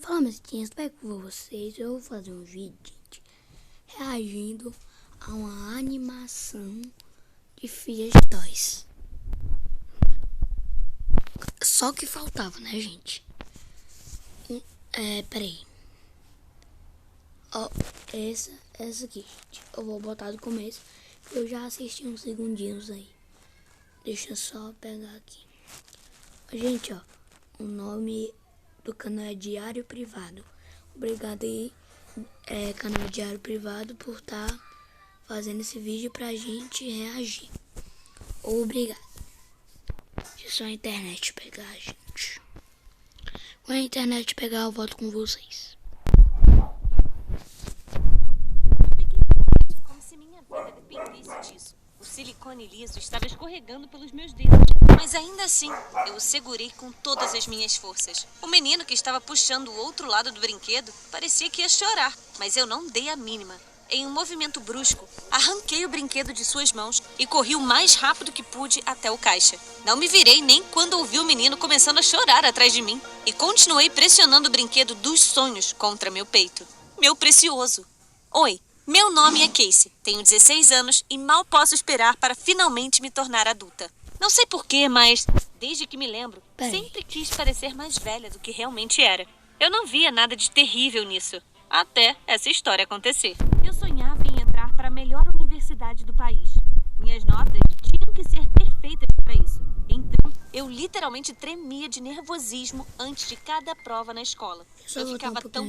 Fala, mesquinhas, tudo bem com vocês? Eu vou fazer um vídeo, gente, reagindo a uma animação de Fidget Toys. Só que faltava, né, gente? Peraí. Ó, essa aqui, gente. Eu vou botar do começo, porque eu já assisti uns segundinhos aí. Deixa eu só pegar aqui. Gente, ó, o nome do canal é Diário Privado. Obrigado aí, canal Diário Privado, por estar fazendo esse vídeo pra gente reagir. Obrigado. Deixa só a internet pegar, gente. Quando a internet pegar, eu volto com vocês. Como se minha vida dependesse disso. O silicone liso estava escorregando pelos meus dedos. Mas ainda assim, eu o segurei com todas as minhas forças. O menino que estava puxando o outro lado do brinquedo parecia que ia chorar, mas eu não dei a mínima. Em um movimento brusco, arranquei o brinquedo de suas mãos e corri o mais rápido que pude até o caixa. Não me virei nem quando ouvi o menino começando a chorar atrás de mim e continuei pressionando o brinquedo dos sonhos contra meu peito. Meu precioso. Oi, meu nome é Casey, tenho 16 anos e mal posso esperar para finalmente me tornar adulta. Não sei porquê, mas desde que me lembro, sempre quis parecer mais velha do que realmente era. Eu não via nada de terrível nisso, até essa história acontecer. Eu sonhava em entrar para a melhor universidade do país. Minhas notas tinham que ser perfeitas para isso. Então, eu literalmente tremia de nervosismo antes de cada prova na escola. Eu ficava tão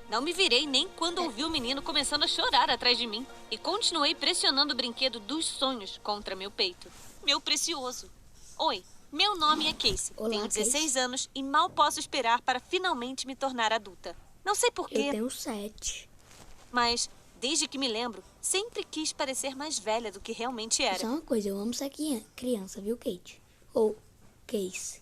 Não me virei nem quando ouvi o menino começando a chorar atrás de mim e continuei pressionando o brinquedo dos sonhos contra meu peito. Meu precioso. Oi, meu nome é Casey. Olá, tenho 16 Casey. anos e mal posso esperar para finalmente me tornar adulta. Não sei porquê, Eu tenho 7. mas desde que me lembro, sempre quis parecer mais velha do que realmente era. Só uma coisa, eu amo ser criança, viu, Kate? Ou Case.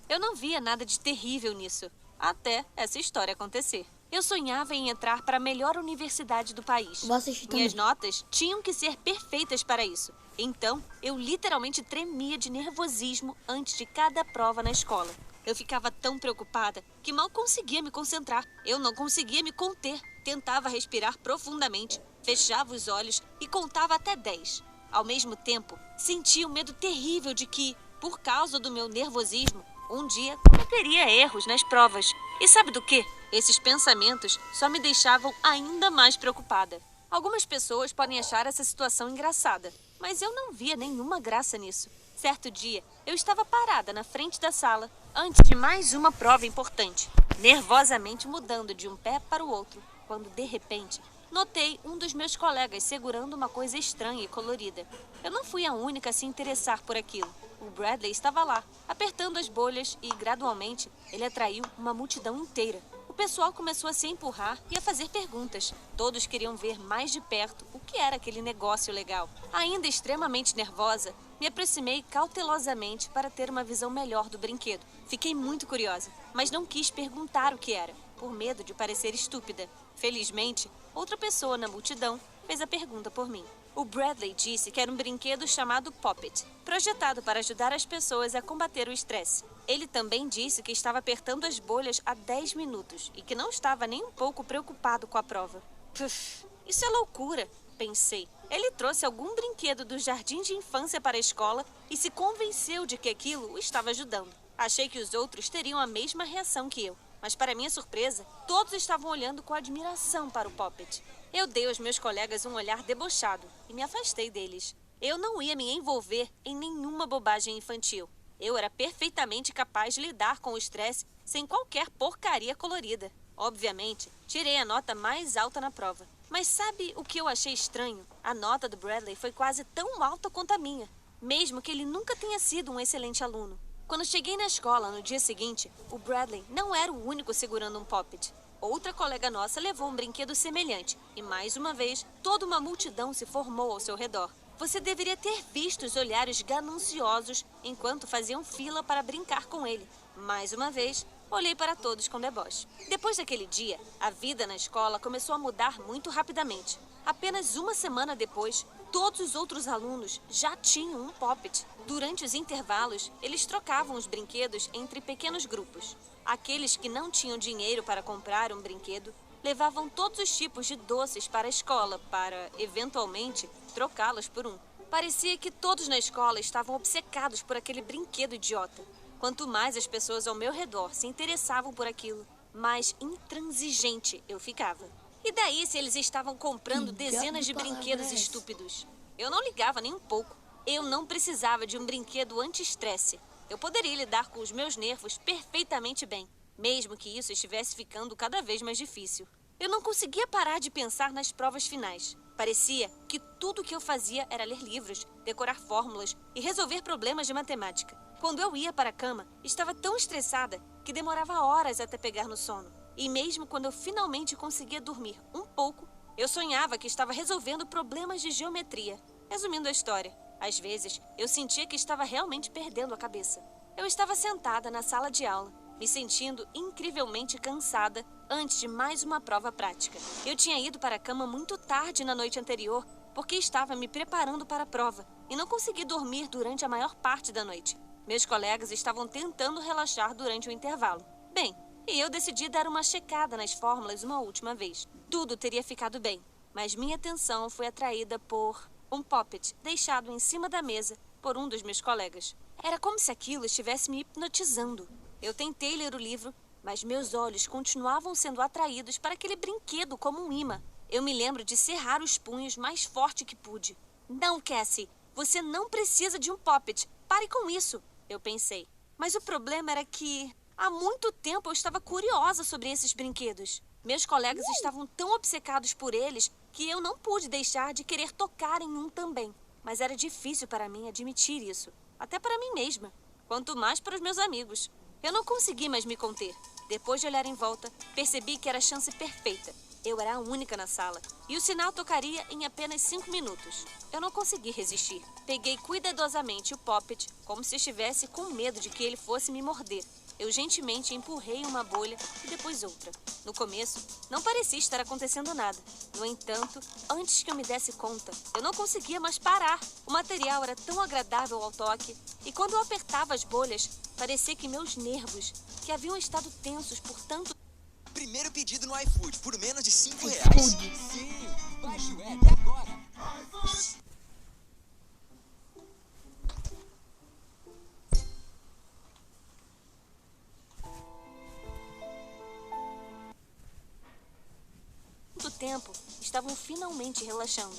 Eu não via nada de terrível nisso, até essa história acontecer. Eu sonhava em entrar para a melhor universidade do país. Vou assistir Minhas também. notas tinham que ser perfeitas para isso. Então, eu literalmente tremia de nervosismo antes de cada prova na escola. Eu ficava tão preocupada que mal conseguia me concentrar. Eu não conseguia me conter. Tentava respirar profundamente, fechava os olhos e contava até 10. Ao mesmo tempo, sentia um medo terrível de que, por causa do meu nervosismo, um dia cometeria erros nas provas. E sabe do quê? Esses pensamentos só me deixavam ainda mais preocupada. Algumas pessoas podem achar essa situação engraçada, mas eu não via nenhuma graça nisso. Certo dia, eu estava parada na frente da sala, antes de mais uma prova importante, nervosamente mudando de um pé para o outro, quando de repente notei um dos meus colegas segurando uma coisa estranha e colorida. Eu não fui a única a se interessar por aquilo. O Bradley estava lá, apertando as bolhas e, gradualmente, ele atraiu uma multidão inteira. O pessoal começou a se empurrar e a fazer perguntas. Todos queriam ver mais de perto o que era aquele negócio legal. Ainda extremamente nervosa, me aproximei cautelosamente para ter uma visão melhor do brinquedo. Fiquei muito curiosa, mas não quis perguntar o que era, por medo de parecer estúpida. Felizmente, outra pessoa na multidão fez a pergunta por mim. O Bradley disse que era um brinquedo chamado Pop-It, projetado para ajudar as pessoas a combater o estresse. Ele também disse que estava apertando as bolhas há 10 minutos e que não estava nem um pouco preocupado com a prova. Puf, isso é loucura, pensei. Ele trouxe algum brinquedo do jardim de infância para a escola e se convenceu de que aquilo o estava ajudando. Achei que os outros teriam a mesma reação que eu. Mas, para minha surpresa, todos estavam olhando com admiração para o Pop-It. Eu dei aos meus colegas um olhar debochado e me afastei deles. Eu não ia me envolver em nenhuma bobagem infantil. Eu era perfeitamente capaz de lidar com o estresse sem qualquer porcaria colorida. Obviamente, tirei a nota mais alta na prova. Mas sabe o que eu achei estranho? A nota do Bradley foi quase tão alta quanto a minha, mesmo que ele nunca tenha sido um excelente aluno. Quando cheguei na escola no dia seguinte, o Bradley não era o único segurando um Pop-It. Outra colega nossa levou um brinquedo semelhante e, mais uma vez, toda uma multidão se formou ao seu redor. Você deveria ter visto os olhares gananciosos enquanto faziam fila para brincar com ele. Mais uma vez, olhei para todos com deboche. Depois daquele dia, a vida na escola começou a mudar muito rapidamente. Apenas uma semana depois, todos os outros alunos já tinham um Poppet. Durante os intervalos, eles trocavam os brinquedos entre pequenos grupos. Aqueles que não tinham dinheiro para comprar um brinquedo levavam todos os tipos de doces para a escola para, eventualmente, trocá-los por um. Parecia que todos na escola estavam obcecados por aquele brinquedo idiota. Quanto mais as pessoas ao meu redor se interessavam por aquilo, mais intransigente eu ficava. E daí se eles estavam comprando dezenas de brinquedos estúpidos? Eu não ligava nem um pouco. Eu não precisava de um brinquedo anti-estresse. Eu poderia lidar com os meus nervos perfeitamente bem, mesmo que isso estivesse ficando cada vez mais difícil. Eu não conseguia parar de pensar nas provas finais. Parecia que tudo o que eu fazia era ler livros, decorar fórmulas e resolver problemas de matemática. Quando eu ia para a cama, estava tão estressada que demorava horas até pegar no sono. E mesmo quando eu finalmente conseguia dormir um pouco, eu sonhava que estava resolvendo problemas de geometria. Resumindo a história, às vezes eu sentia que estava realmente perdendo a cabeça. Eu estava sentada na sala de aula, me sentindo incrivelmente cansada antes de mais uma prova prática. Eu tinha ido para a cama muito tarde na noite anterior porque estava me preparando para a prova e não consegui dormir durante a maior parte da noite. Meus colegas estavam tentando relaxar durante o intervalo. Bem, e eu decidi dar uma checada nas fórmulas uma última vez. Tudo teria ficado bem, mas minha atenção foi atraída por um Poppet deixado em cima da mesa por um dos meus colegas. Era como se aquilo estivesse me hipnotizando. Eu tentei ler o livro, mas meus olhos continuavam sendo atraídos para aquele brinquedo como um imã. Eu me lembro de cerrar os punhos mais forte que pude. Não, Cassie, você não precisa de um Poppet. Pare com isso, eu pensei. Mas o problema era que há muito tempo eu estava curiosa sobre esses brinquedos. Meus colegas estavam tão obcecados por eles que eu não pude deixar de querer tocar em um também. Mas era difícil para mim admitir isso. Até para mim mesma. Quanto mais para os meus amigos. Eu não consegui mais me conter. Depois de olhar em volta, percebi que era a chance perfeita. Eu era a única na sala. E o sinal tocaria em apenas 5 minutos. Eu não consegui resistir. Peguei cuidadosamente o Poppet, como se estivesse com medo de que ele fosse me morder. Eu gentilmente empurrei uma bolha e depois outra. No começo, não parecia estar acontecendo nada. No entanto, antes que eu me desse conta, eu não conseguia mais parar. O material era tão agradável ao toque, e quando eu apertava as bolhas, parecia que meus nervos, que haviam estado tensos por tanto... Primeiro pedido no iFood, por menos de R$5. Sim, baixe o app agora. tempo, estavam finalmente relaxando.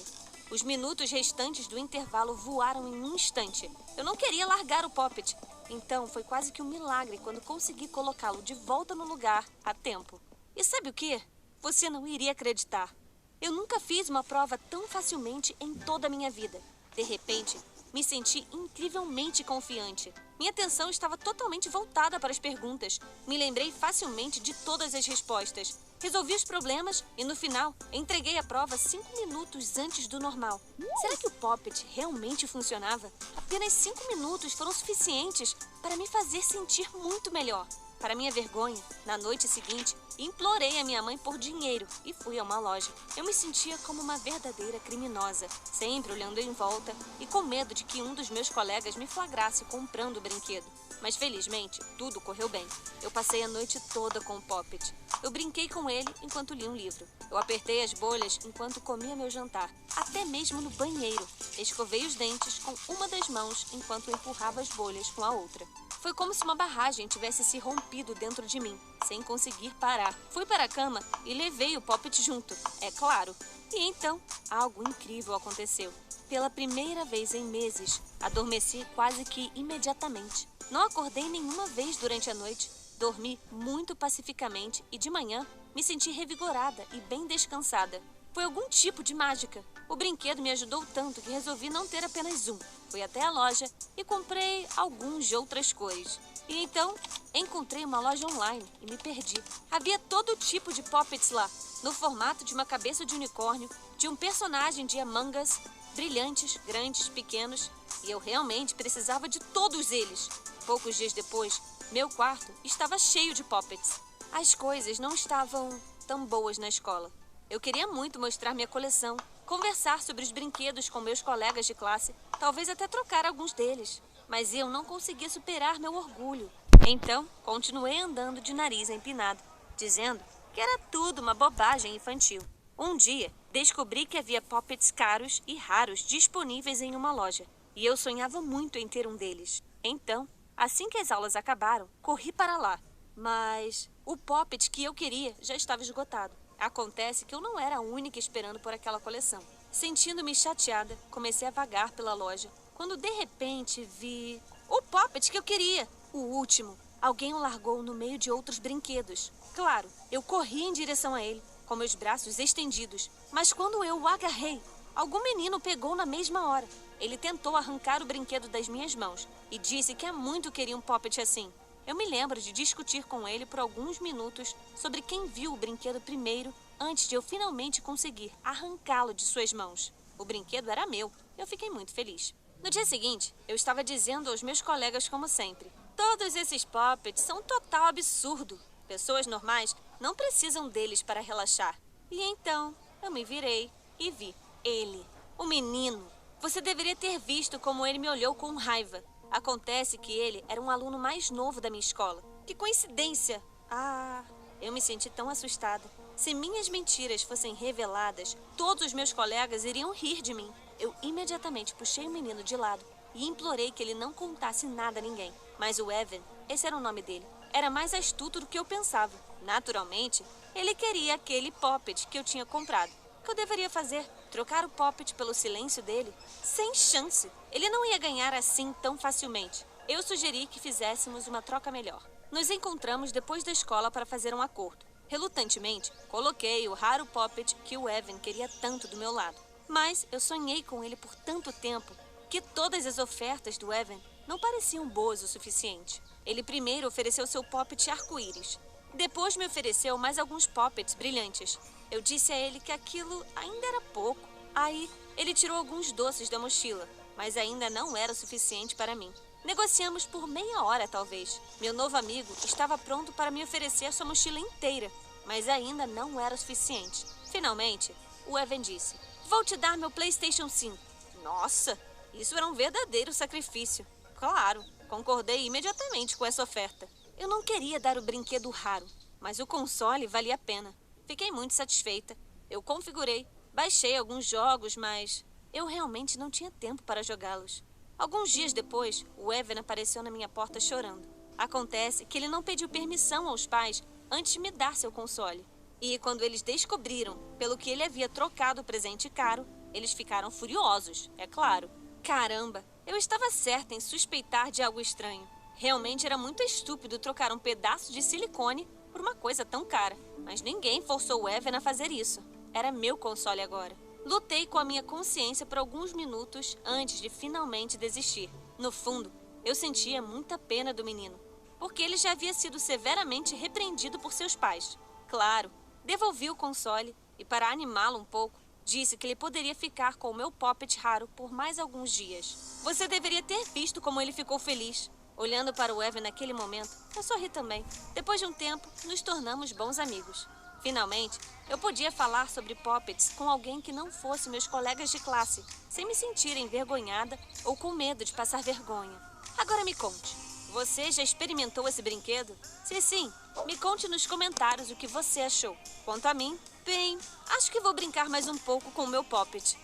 Os minutos restantes do intervalo voaram em um instante. Eu não queria largar o Poppet. Então, foi quase que um milagre quando consegui colocá-lo de volta no lugar a tempo. E sabe o quê? Você não iria acreditar. Eu nunca fiz uma prova tão facilmente em toda a minha vida. De repente, me senti incrivelmente confiante. Minha atenção estava totalmente voltada para as perguntas. Me lembrei facilmente de todas as respostas. Resolvi os problemas e, no final, entreguei a prova 5 minutos antes do normal. Será que o Poppet realmente funcionava? Apenas 5 minutos foram suficientes para me fazer sentir muito melhor. Para minha vergonha, na noite seguinte, implorei a minha mãe por dinheiro e fui a uma loja. Eu me sentia como uma verdadeira criminosa, sempre olhando em volta e com medo de que um dos meus colegas me flagrasse comprando o brinquedo. Mas felizmente, tudo correu bem. Eu passei a noite toda com o Poppet. Eu brinquei com ele enquanto li um livro. Eu apertei as bolhas enquanto comia meu jantar, até mesmo no banheiro. Escovei os dentes com uma das mãos enquanto empurrava as bolhas com a outra. Foi como se uma barragem tivesse se rompido dentro de mim, sem conseguir parar. Fui para a cama e levei o Poppet junto, é claro. E então, algo incrível aconteceu. Pela primeira vez em meses, adormeci quase que imediatamente. Não acordei nenhuma vez durante a noite. Dormi muito pacificamente e de manhã me senti revigorada e bem descansada. Foi algum tipo de mágica. O brinquedo me ajudou tanto que resolvi não ter apenas um. Fui até a loja e comprei alguns de outras cores. E então, encontrei uma loja online e me perdi. Havia todo tipo de Poppets lá, no formato de uma cabeça de unicórnio, de um personagem de Among Us, brilhantes, grandes, pequenos, e eu realmente precisava de todos eles. Poucos dias depois, meu quarto estava cheio de Poppets. As coisas não estavam tão boas na escola. Eu queria muito mostrar minha coleção, conversar sobre os brinquedos com meus colegas de classe, talvez até trocar alguns deles. Mas eu não conseguia superar meu orgulho. Então, continuei andando de nariz empinado, dizendo que era tudo uma bobagem infantil. Um dia, descobri que havia poppets caros e raros disponíveis em uma loja, e eu sonhava muito em ter um deles. Então, assim que as aulas acabaram, corri para lá. Mas o poppet que eu queria já estava esgotado. Acontece que eu não era a única esperando por aquela coleção. Sentindo-me chateada, comecei a vagar pela loja, quando de repente vi o poppet que eu queria, o último. Alguém o largou no meio de outros brinquedos. Claro, eu corri em direção a ele, com meus braços estendidos, mas quando eu o agarrei, algum menino pegou na mesma hora. Ele tentou arrancar o brinquedo das minhas mãos e disse que há muito queria um poppet assim. Eu me lembro de discutir com ele por alguns minutos sobre quem viu o brinquedo primeiro antes de eu finalmente conseguir arrancá-lo de suas mãos. O brinquedo era meu. Eu fiquei muito feliz. No dia seguinte, eu estava dizendo aos meus colegas como sempre: todos esses poppets são um total absurdo. Pessoas normais não precisam deles para relaxar. E então, eu me virei e vi ele, o menino. Você deveria ter visto como ele me olhou com raiva. Acontece que ele era um aluno mais novo da minha escola. Que coincidência! Ah, eu me senti tão assustada. Se minhas mentiras fossem reveladas, todos os meus colegas iriam rir de mim. Eu imediatamente puxei o menino de lado e implorei que ele não contasse nada a ninguém. Mas o Evan, esse era o nome dele, era mais astuto do que eu pensava. Naturalmente, ele queria aquele poppet que eu tinha comprado. O que eu deveria fazer? Trocar o poppet pelo silêncio dele? Sem chance! Ele não ia ganhar assim tão facilmente. Eu sugeri que fizéssemos uma troca melhor. Nos encontramos depois da escola para fazer um acordo. Relutantemente, coloquei o raro poppet que o Evan queria tanto do meu lado. Mas eu sonhei com ele por tanto tempo que todas as ofertas do Evan não pareciam boas o suficiente. Ele primeiro ofereceu seu poppet arco-íris. Depois me ofereceu mais alguns poppets brilhantes. Eu disse a ele que aquilo ainda era pouco. Aí, ele tirou alguns doces da mochila, mas ainda não era o suficiente para mim. Negociamos por meia hora, talvez. Meu novo amigo estava pronto para me oferecer sua mochila inteira, mas ainda não era o suficiente. Finalmente, o Evan disse: vou te dar meu PlayStation 5. Nossa, isso era um verdadeiro sacrifício. Claro, concordei imediatamente com essa oferta. Eu não queria dar o brinquedo raro, mas o console valia a pena. Fiquei muito satisfeita. Eu configurei, baixei alguns jogos, mas eu realmente não tinha tempo para jogá-los. Alguns dias depois, o Evan apareceu na minha porta chorando. Acontece que ele não pediu permissão aos pais antes de me dar seu console. E quando eles descobriram pelo que ele havia trocado o presente caro, eles ficaram furiosos, é claro. Caramba, eu estava certa em suspeitar de algo estranho. Realmente era muito estúpido trocar um pedaço de silicone por uma coisa tão cara. Mas ninguém forçou o Evan a fazer isso. Era meu console agora. Lutei com a minha consciência por alguns minutos antes de finalmente desistir. No fundo, eu sentia muita pena do menino, porque ele já havia sido severamente repreendido por seus pais. Claro, devolvi o console e, para animá-lo um pouco, disse que ele poderia ficar com o meu poppet raro por mais alguns dias. Você deveria ter visto como ele ficou feliz. Olhando para o Evan naquele momento, eu sorri também. Depois de um tempo, nos tornamos bons amigos. Finalmente, eu podia falar sobre poppets com alguém que não fosse meus colegas de classe, sem me sentir envergonhada ou com medo de passar vergonha. Agora me conte, você já experimentou esse brinquedo? Se sim, me conte nos comentários o que você achou. Quanto a mim, bem, acho que vou brincar mais um pouco com o meu poppet.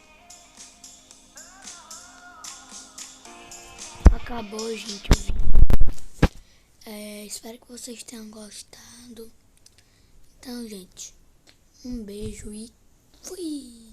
Acabou, gente, o vídeo. Espero que vocês tenham gostado. Então, gente, um beijo e fui!